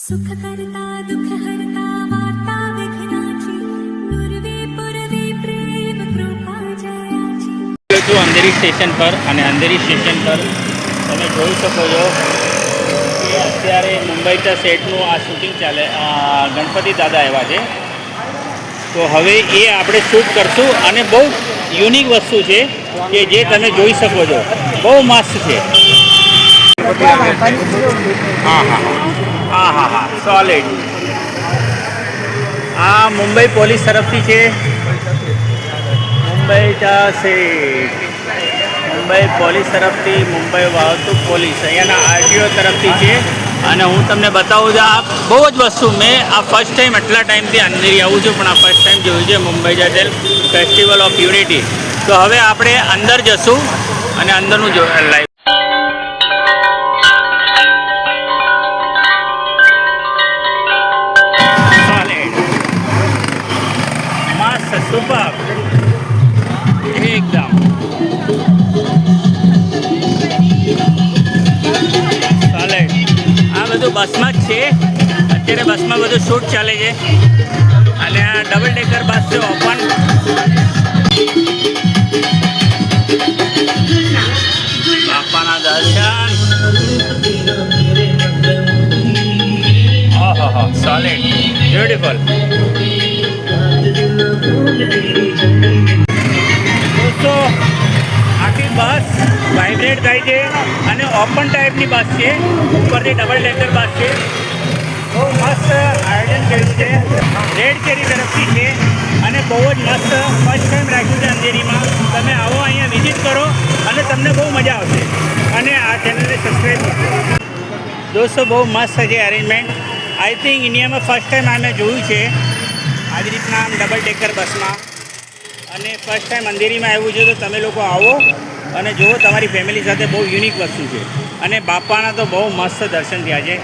सुख करता दुख हरता वार्ता विघ्नाची नुरवे पुरवे प्रेम कृपा जयाची। છું અંધેરી સ્ટેશન પર અને અંધેરી સ્ટેશન પર તમે જોઈ શકો છો કે અત્યારે મુંબઈના સેટનું આ શૂટિંગ ચાલે, ગણપતિ દાદા આવ્યા છે. તો હવે એ આપણે શૂટ કરશું અને બહુ યુનિક વસ્તુ છે કે જે તમે જોઈ શકો છો, બહુ મસ્ત છે. હા સોલિડ. આ મુંબઈ પોલીસ તરફથી છે. મુંબઈ પોલીસ તરફથી, મુંબઈ વાહતુક પોલીસ અહીંયાના આરટીઓ તરફથી છે. અને હું તમને બતાવું છું, આ બહુ જ વસ્તુ મેં આ ફર્સ્ટ ટાઈમ આટલા ટાઈમથી અંધેરી આવું છું, પણ આ ફર્સ્ટ ટાઈમ જોયું છે મુંબઈ જટેલ ફેસ્ટિવલ ઓફ યુનિટી. તો હવે આપણે અંદર જશું અને અંદરનું લાઈવ સુપર એકદમ ચાલે. આ બધું બસમાં જ છે અત્યારે, બસમાં બધું શૂટ ચાલે છે. અને આ ડબલ ડેકર બસ છે ઓપન. બાપાના દર્શન. ઓહો સોલિડ, બ્યુટીફુલ. દોસ્તો આખી બસ વાઇબ્રેટ થાય છે અને ઓપન ટાઈપની બસ છે, ઉપરથી ડબલ ડેકર બસ છે. બહુ મસ્ત આયોજન કર્યું છે, રેડ કેરી તરફથી છે અને બહુ જ મસ્ત ફર્સ્ટ ટાઈમ રાખ્યું છે અંધેરીમાં. તમે આવો, અહીંયા વિઝિટ કરો અને તમને બહુ મજા આવશે. અને આ ચેનલને સબસ્ક્રાઈબ કરો. દોસ્તો બહુ મસ્ત છે અરેન્જમેન્ટ. આઈ થિંક ઇન્ડિયામાં ફર્સ્ટ ટાઈમ આ મેં જોયું છે આવી રીતના આમ ડબલ ડેકર બસમાં. અને ફર્સ્ટ ટાઈમ અંધેરીમાં આવ્યું છે, તો તમે લોકો આવો અને જુઓ તમારી ફેમિલી સાથે. બહુ યુનિક વસ્તુ છે અને બાપાના તો બહુ મસ્ત દર્શન થયા છે.